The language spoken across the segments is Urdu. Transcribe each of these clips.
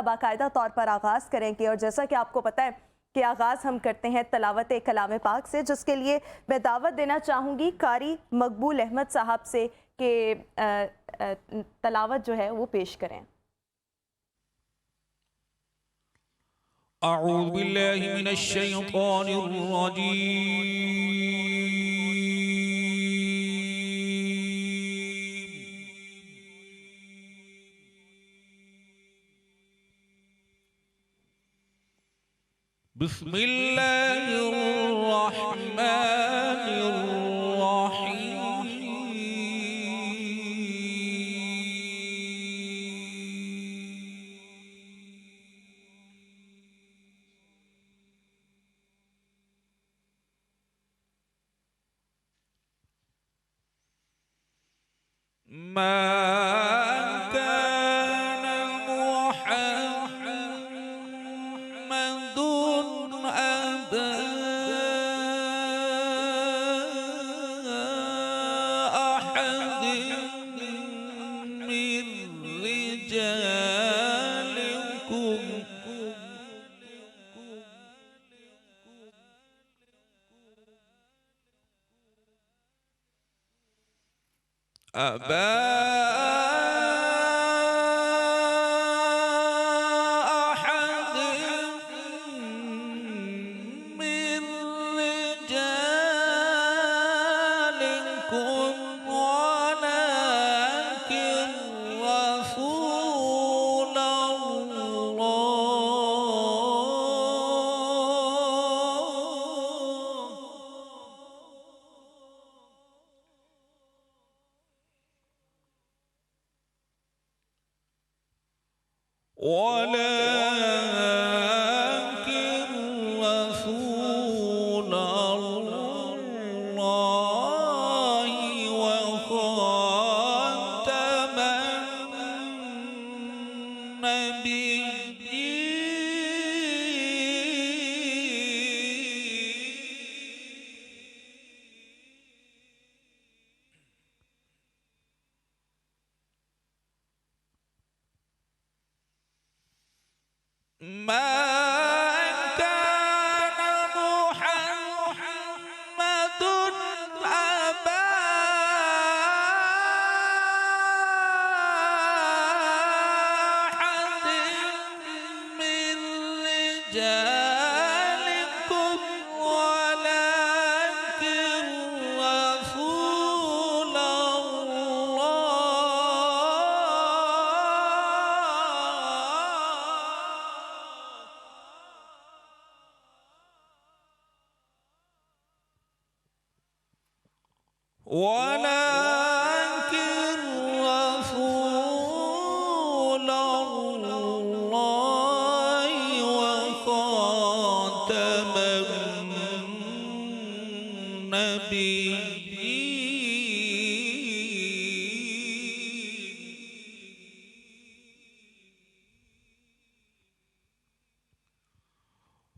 باقاعدہ طور پر آغاز کریں گے، اور جیسا کہ آپ کو پتہ ہے کہ آغاز ہم کرتے ہیں تلاوت کلام پاک سے، جس کے لیے میں دعوت دینا چاہوں گی قاری مقبول احمد صاحب سے کہ تلاوت جو ہے وہ پیش کریں۔ اعوذ باللہ من الشیطان الرجیم بسم اللہ الرحمن الرحیم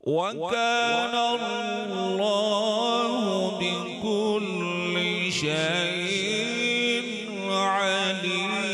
وَكَانَ اللَّهُ بِكُلِّ شَيْءٍ عَلِيمًا۔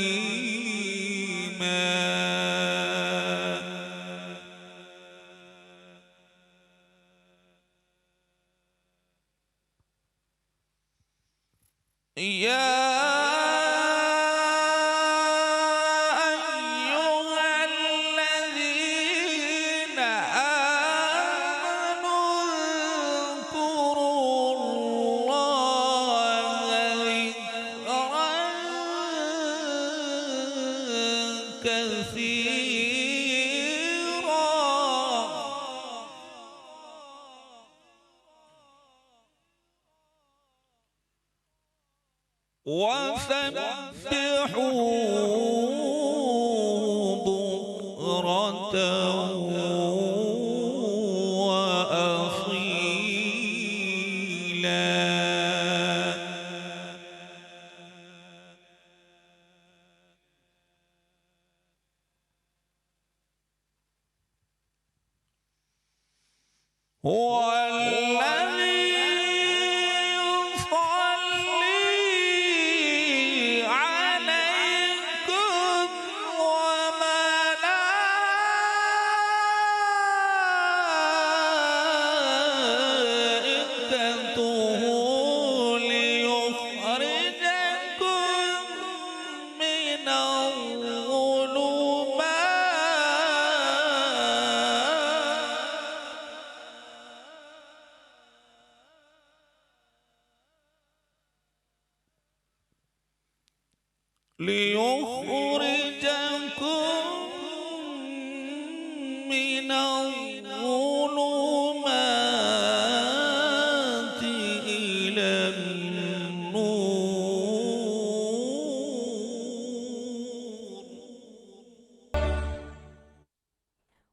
وَسَبِّحُوهُ بُكْرَةً وَأَصِيلًا۔ ليخرجكم من الظلمات إلى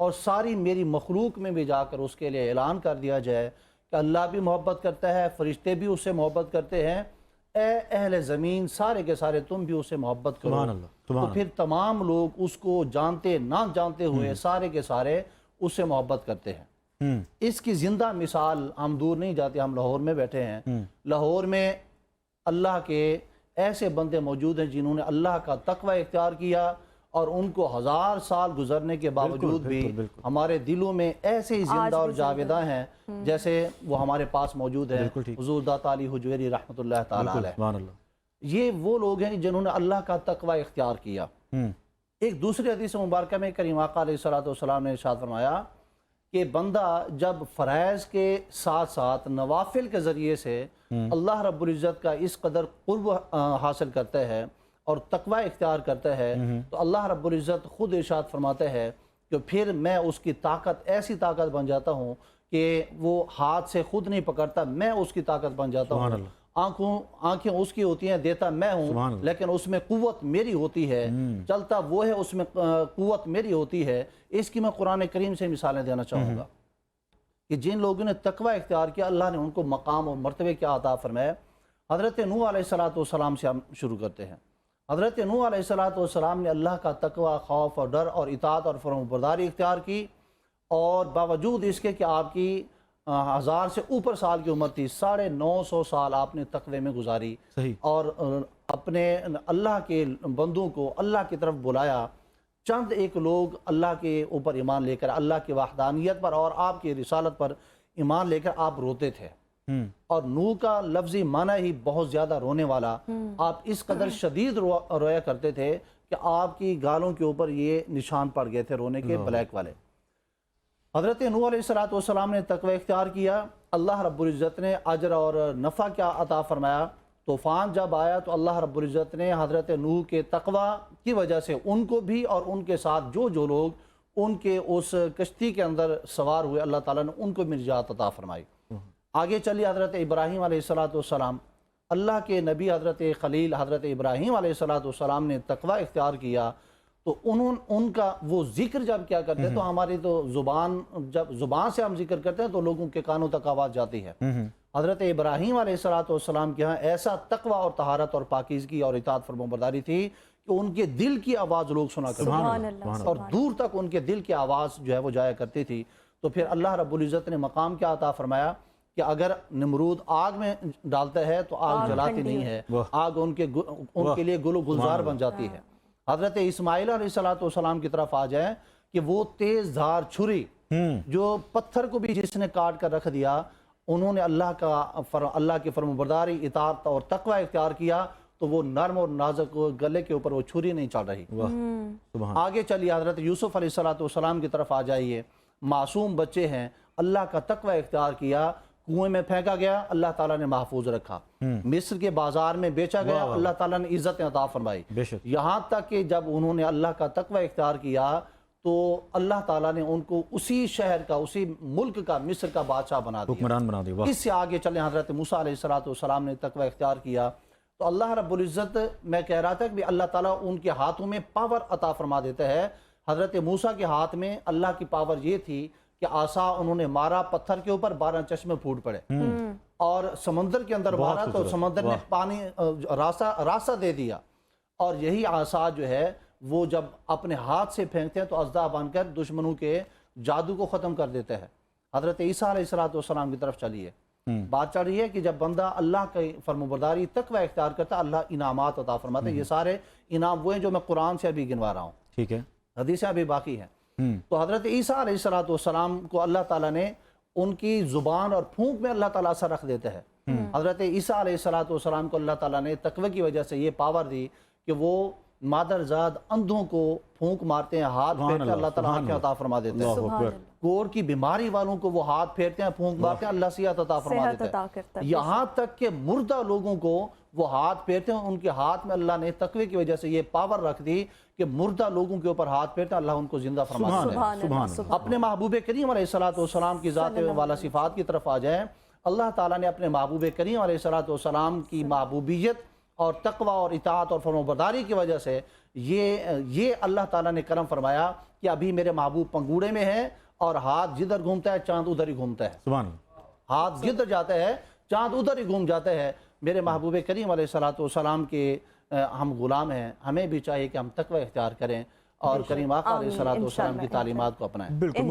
اور ساری میری مخلوق میں بھی جا کر اس کے لیے اعلان کر دیا جائے کہ اللہ بھی محبت کرتا ہے، فرشتے بھی اس سے محبت کرتے ہیں، اے اہل زمین سارے کے سارے تم بھی اس سے محبت کرو۔ سبحان اللہ، تو پھر تمام لوگ اس کو جانتے نہ جانتے ہوئے سارے کے سارے اس سے محبت کرتے ہیں۔ اس کی زندہ مثال ہم دور نہیں جاتے، ہم لاہور میں بیٹھے ہیں، لاہور میں اللہ کے ایسے بندے موجود ہیں جنہوں نے اللہ کا تقوی اختیار کیا، اور ان کو 1000 سال گزرنے کے باوجود بھی ہمارے دلوں میں ایسے ہی زندہ اور جاویدہ ہیں جیسے وہ ہمارے پاس موجود ہیں، حضور داتا علی حجویری رحمۃ اللہ تعالیٰ علیہ۔ یہ وہ لوگ ہیں جنہوں نے اللہ کا تقوی اختیار کیا۔ ایک دوسری حدیث مبارکہ میں کریم آقا علیہ السلام نے ارشاد فرمایا کہ بندہ جب فرائض کے ساتھ ساتھ نوافل کے ذریعے سے اللہ رب العزت کا اس قدر قرب حاصل کرتا ہے اور تقوی اختیار کرتا ہے، تو اللہ رب العزت خود ارشاد فرماتا ہے کہ پھر میں اس کی طاقت ایسی طاقت بن جاتا ہوں کہ وہ ہاتھ سے خود نہیں پکڑتا، میں اس کی طاقت بن جاتا ہوں۔ آنکھیں اس کی ہوتی ہیں، دیتا میں ہوں، لیکن اس میں قوت میری ہوتی ہے، چلتا وہ ہے، اس میں قوت میری ہوتی ہے۔ اس کی میں قرآن کریم سے مثالیں دینا چاہوں گا کہ جن لوگوں نے تقوی اختیار کیا اللہ نے ان کو مقام اور مرتبے کیا عطا فرمایا۔ حضرت نوح علیہ السلام سے ہم شروع کرتے ہیں۔ حضرت نوح علیہ السلام نے اللہ کا تقوی، خوف اور ڈر اور اطاعت اور فرمانبرداری اختیار کی، اور باوجود اس کے کہ آپ کی 1000 سے اوپر سال کی عمر تھی، 950 سال آپ نے تقوی میں گزاری، اور اپنے اللہ کے بندوں کو اللہ کی طرف بلایا۔ چند ایک لوگ اللہ کے اوپر ایمان لے کر، اللہ کی وحدانیت پر اور آپ کی رسالت پر ایمان لے کر آپ روتے تھے، اور نوح کا لفظی معنی ہی بہت زیادہ رونے والا۔ آپ اس قدر شدید رویا کرتے تھے کہ آپ کی گالوں کے اوپر یہ نشان پڑ گئے تھے رونے کے، بلیک والے۔ حضرت نوح علیہ السلام نے تقوی اختیار کیا، اللہ رب العزت نے اجر اور نفع کیا عطا فرمایا۔ طوفان جب آیا تو اللہ رب العزت نے حضرت نوح کے تقوی کی وجہ سے ان کو بھی اور ان کے ساتھ جو لوگ ان کے اس کشتی کے اندر سوار ہوئے، اللہ تعالیٰ نے ان کو نجات عطا فرمائی۔ آگے چلی حضرت ابراہیم علیہ السلام، اللہ کے نبی حضرت خلیل حضرت ابراہیم علیہ السلام نے تقوی اختیار کیا، تو ان کا وہ ذکر جب کیا کرتے ہیں تو ہماری تو جب زبان سے ہم ذکر کرتے ہیں تو لوگوں کے کانوں تک آواز جاتی ہے۔ حضرت ابراہیم علیہ السلام کے ہاں ایسا تقوی اور طہارت اور پاکیزگی اور اطاعت فرمانبرداری تھی کہ ان کے دل کی آواز لوگ سنا کرتے، اور دور تک ان کے دل کی آواز جو ہے وہ جایا کرتی تھی۔ تو پھر اللہ رب العزت نے مقام کیا عطا فرمایا کہ اگر نمرود آگ میں ڈالتا ہے تو آگ جلاتی نہیں ہے، آگ ان کے لیے گل و گلزار بن جاتی ہے۔ حضرت اسماعیل علیہ السلام کی طرف آ جائیں کہ وہ تیز دھار چھری جو پتھر کو بھی جس نے کاٹ کر رکھ دیا، انہوں نے اللہ کی فرمانبرداری، اطاعت اور تقوی اختیار کیا تو وہ نرم اور نازک گلے کے اوپر وہ چھری نہیں چڑھ رہی۔ آگے چلیے حضرت یوسف علیہ السلام کی طرف آ جائیے، معصوم بچے ہیں، اللہ کا تقوی اختیار کیا، کنویں میں پھینکا گیا، اللہ تعالیٰ نے محفوظ رکھا، مصر کے بازار میں بیچا گیا، اللہ تعالیٰ نے عزت عطا فرمائی، یہاں تک کہ جب انہوں نے اللہ کا تقوی اختیار کیا تو اللہ تعالیٰ نے ان کو اسی شہر کا، اسی ملک کا، مصر کا بادشاہ بنا دیا، حکمران بنا دیا۔ اس سے آگے چلیں حضرت موسیٰ علیہ السلام نے تقوی اختیار کیا تو اللہ رب العزت، میں کہہ رہا تھا کہ اللہ تعالیٰ ان کے ہاتھوں میں پاور عطا فرما دیتا ہے۔ حضرت موسیٰ کے ہاتھ میں اللہ کی پاور یہ تھی کہ عصا انہوں نے مارا، پتھر کے اوپر 12 چشمے پھوٹ پڑے، اور سمندر کے اندر مارا تو سمندر نے پانی راستہ دے دیا، اور یہی عصا جو ہے وہ جب اپنے ہاتھ سے پھینکتے ہیں تو اژدہا بن کر دشمنوں کے جادو کو ختم کر دیتا ہے۔ حضرت عیسیٰ علیہ السلام کی طرف چلیے، بات چل رہی ہے کہ جب بندہ اللہ کی فرمانبرداری تقوی اختیار کرتا ہے، اللہ انعامات عطا فرماتا ہے۔ یہ سارے انعام وہ ہیں جو میں قرآن سے ابھی گنوا رہا ہوں، ٹھیک ہے، حدیثیں ابھی باقی ہیں۔ تو حضرت عیسیٰ علیہ السلام کو اللہ تعالیٰ نے ان کی زبان اور پھونک میں اللہ تعالیٰ اثر رکھ دیتا ہے۔ حضرت عیسیٰ علیہ السلام کو اللہ تعالیٰ نے تقوی کی وجہ سے یہ پاور دی کہ وہ مادرزاد اندھوں کو پھونک مارتے ہیں، ہاتھ پھیرتے ہیں، اللہ تعالیٰ آنکھیں عطا فرما دیتے ہیں۔ کوڑ کی بیماری والوں کو وہ ہاتھ پھیرتے ہیں، پھونک مارتے ہیں، اللہ صحت عطا فرما دیتا ہے۔ یہاں تک کہ مردہ لوگوں کو وہ ہاتھ پھیرتے ہیں، ان کے ہاتھ میں اللہ نے تقوی کی وجہ سے یہ پاور رکھ دی کہ مردہ لوگوں کے اوپر ہاتھ پھیرتے ہیں، اللہ ان کو زندہ فرما دیتا ہے۔ اپنے محبوب کریم علیہ السلام کی ذات والا صفات کی طرف آ جائیں، اللہ تعالیٰ نے اپنے محبوب کریم علیہ السلام کی محبوبیت اور تقوی اور اطاعت اور فرمانبرداری کی وجہ سے یہ اللہ تعالیٰ نے کرم فرمایا کہ ابھی میرے محبوب پنگوڑے میں ہیں اور ہاتھ جدھر گھومتا ہے چاند ادھر ہی گھومتا ہے. سبحان اللہ. ہاتھ جدھر جاتا ہے چاند ادھر ہی گھوم جاتا ہے. میرے محبوب کریم علیہ السلام کے ہم غلام ہیں. ہمیں بھی چاہیے کہ ہم تقوی اختیار کریں اور کریم آقا علیہ السلام کی تعلیمات کو اپنائیں. بالکل.